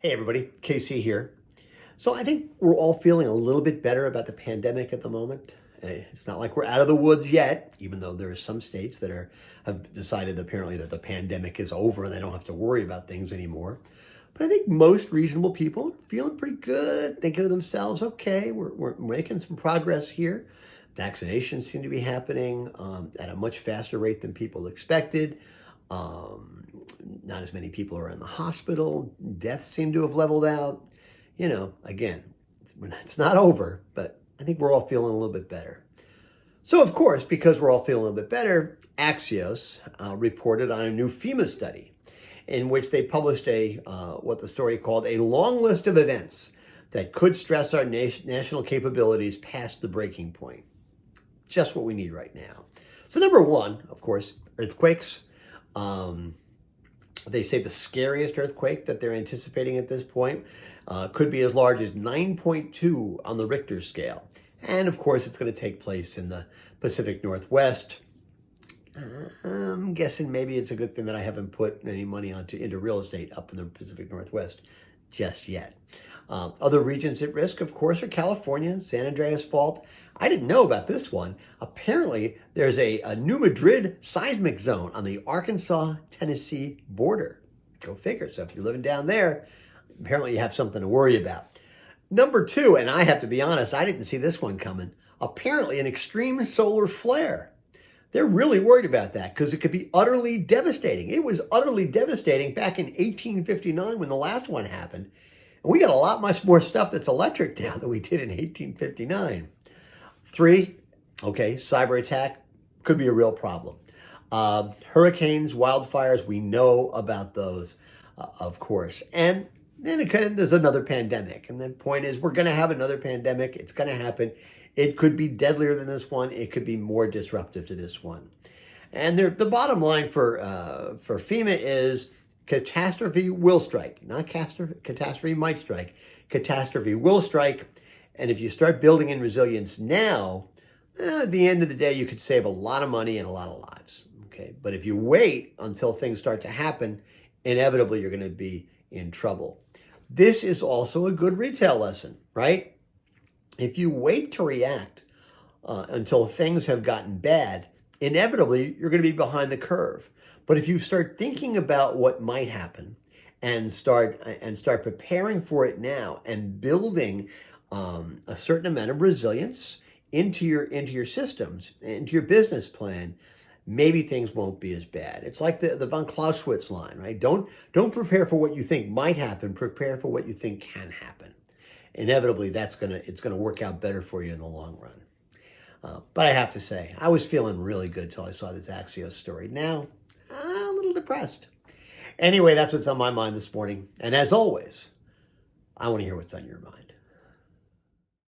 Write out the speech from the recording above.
Hey everybody, KC here. So I think we're all feeling a little bit better about the pandemic at the moment. It's not like we're out of the woods yet, even though there are some states that have decided apparently that the pandemic is over and they don't have to worry about things anymore. But I think most reasonable people are feeling pretty good, thinking to themselves, okay, we're making some progress here. Vaccinations seem to be happening at a much faster rate than people expected. Not as many people are in the hospital. Deaths seem to have leveled out. Again, it's not over, but I think we're all feeling a little bit better. So, of course, because we're all feeling a little bit better, Axios reported on a new FEMA study in which they published what the story called a long list of events that could stress our national capabilities past the breaking point. Just what we need right now. So number one, of course, earthquakes. They say the scariest earthquake that they're anticipating at this point could be as large as 9.2 on the Richter scale. And of course, it's going to take place in the Pacific Northwest. I'm guessing maybe it's a good thing that I haven't put any money into real estate up in the Pacific Northwest just yet. Other regions at risk, of course, are California, San Andreas Fault. I didn't know about this one. Apparently, there's a New Madrid seismic zone on the Arkansas-Tennessee border. Go figure. So if you're living down there, apparently you have something to worry about. Number two, and I have to be honest, I didn't see this one coming. Apparently, an extreme solar flare. They're really worried about that because it could be utterly devastating. It was utterly devastating back in 1859 when the last one happened. And we got a lot much more stuff that's electric now than we did in 1859. Three, okay, cyber attack could be a real problem. Hurricanes, wildfires, we know about those, of course. And then there's another pandemic. And the point is we're going to have another pandemic. It's going to happen. It could be deadlier than this one. It could be more disruptive to this one. And the bottom line for FEMA is catastrophe will strike. Not catastrophe might strike. Catastrophe will strike. And if you start building in resilience now, at the end of the day, you could save a lot of money and a lot of lives. Okay, but if you wait until things start to happen, inevitably you're going to be in trouble. This is also a good retail lesson, right? If you wait to react until things have gotten bad, inevitably you're going to be behind the curve. But if you start thinking about what might happen and start preparing for it now and building a certain amount of resilience into your systems, into your business plan, maybe things won't be as bad. It's like the von Clausewitz line, right? Don't prepare for what you think might happen. Prepare for what you think can happen. Inevitably, it's gonna work out better for you in the long run. But I have to say, I was feeling really good till I saw this Axios story. Now, a little depressed. Anyway, that's what's on my mind this morning. And as always, I want to hear what's on your mind.